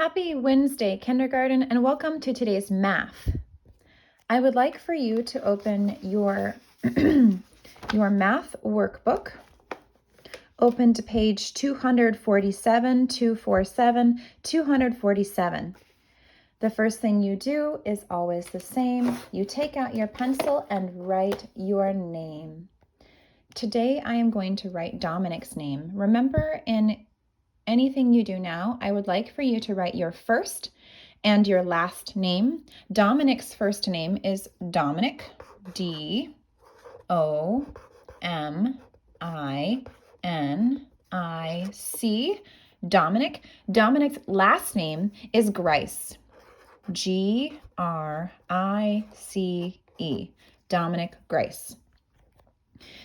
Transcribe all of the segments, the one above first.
Happy Wednesday, kindergarten, and welcome to today's math. I would like for you to open your, your math workbook. Open to page 247, 247, 247. The first thing you do is always the same. You take out your pencil and write your name. Today I am going to write Dominic's name. Remember, in anything you do now, I would like for you to write your first and your last name. Dominic's first name is Dominic, D-O-M-I-N-I-C, Dominic. Dominic's last name is Grice, G-R-I-C-E, Dominic Grice.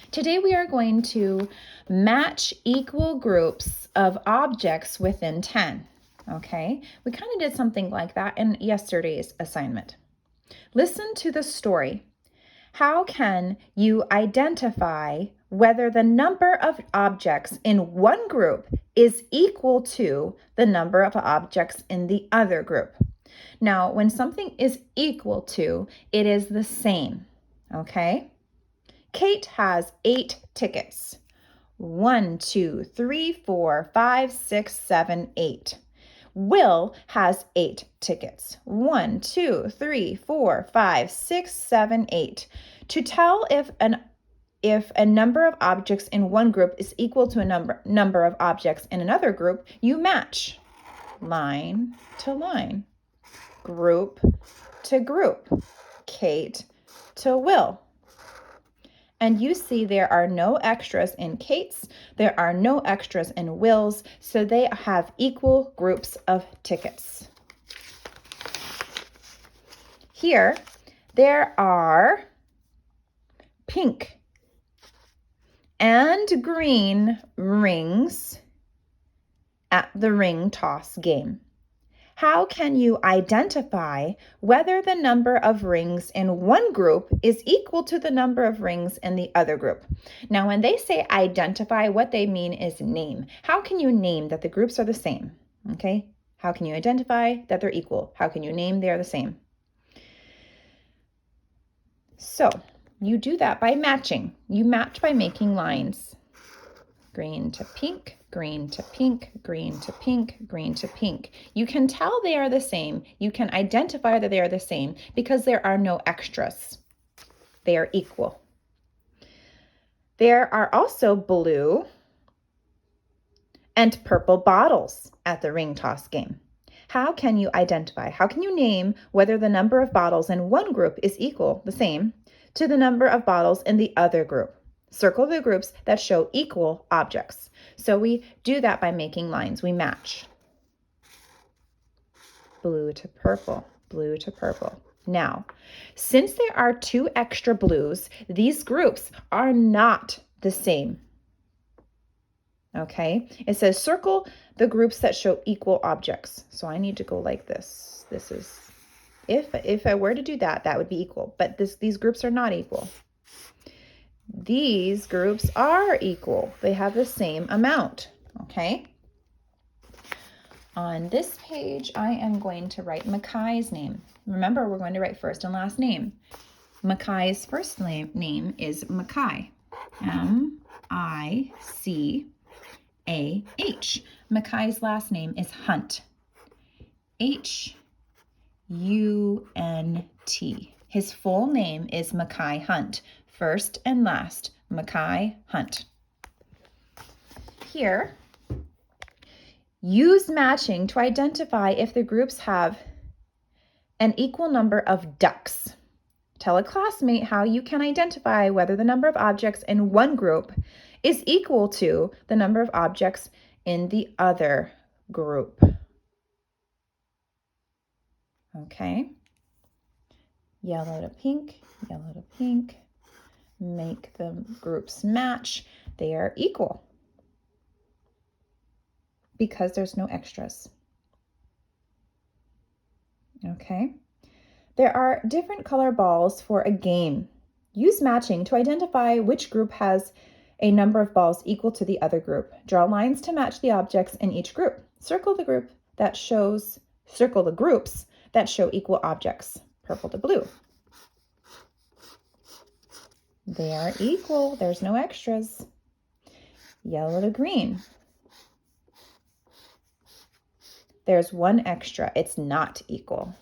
Today we are going to match equal groups of objects within 10. Okay, we kind of did something like that in yesterday's assignment. Listen to the story. How can you identify whether the number of objects in one group is equal to the number of objects in the other group? Now, when something is equal to, it is the same, okay? Kate has 8 tickets. 1, 2, 3, 4, 5, 6, 7, 8. Will has 8 tickets. 1, 2, 3, 4, 5, 6, 7, 8. To tell if a number of objects in one group is equal to a number of objects in another group, you match line to line, group to group, Kate to Will. And you see there are no extras in Kate's, there are no extras in Will's, so they have equal groups of tickets. Here, there are pink and green rings at the ring toss game. How can you identify whether the number of rings in one group is equal to the number of rings in the other group? Now, when they say identify, what they mean is name. How can you name that the groups are the same? Okay, how can you identify that they're equal? How can you name they're the same? So you do that by matching. You match by making lines. Green to pink, green to pink, green to pink, green to pink. You can tell they are the same. You can identify that they are the same because there are no extras. They are equal. There are also blue and purple bottles at the ring toss game. How can you identify? How can you name whether the number of bottles in one group is equal, the same, to the number of bottles in the other group? Circle the groups that show equal objects. So we do that by making lines. We match. Blue to purple, blue to purple. Now, since there are 2 extra blues, these groups are not the same. Okay, it says circle the groups that show equal objects. So I need to go like this. This is, if I were to do that, that would be equal. But these groups are not equal. These groups are equal. They have the same amount, okay? On this page, I am going to write Mackay's name. Remember, we're going to write first and last name. Mackay's first name is Mackay, M-I-C-A-H. Mackay's last name is Hunt, H-U-N-T. His full name is Mackay Hunt. First and last, Mackay Hunt. Here, use matching to identify if the groups have an equal number of ducks. Tell a classmate how you can identify whether the number of objects in one group is equal to the number of objects in the other group. Okay. Yellow to pink, yellow to pink. Make the groups match. They are equal because there's no extras. Okay. There are different color balls for a game. Use matching to identify which group has a number of balls equal to the other group. Draw lines to match the objects in each group. Circle the group that shows Circle the groups that show equal objects, purple to blue. They are equal. There's no extras. Yellow to green. There's one extra. It's not equal.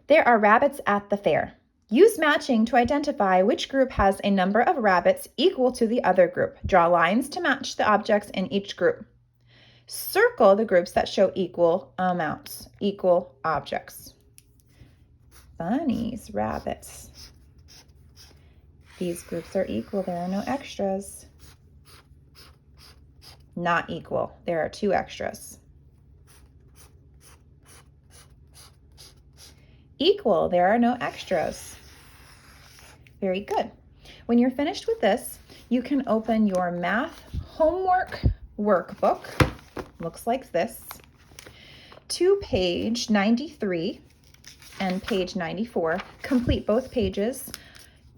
There are rabbits at the fair. Use matching to identify which group has a number of rabbits equal to the other group. Draw lines to match the objects in each group. Circle the groups that show equal amounts, equal objects. Bunnies, rabbits. These groups are equal. There are no extras. Not equal. There are two extras. Equal. There are no extras. Very good. When you're finished with this, you can open your math homework workbook. Looks like this. To page 93 and page 94. Complete both pages.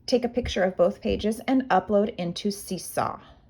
Take a picture of both pages and upload into Seesaw.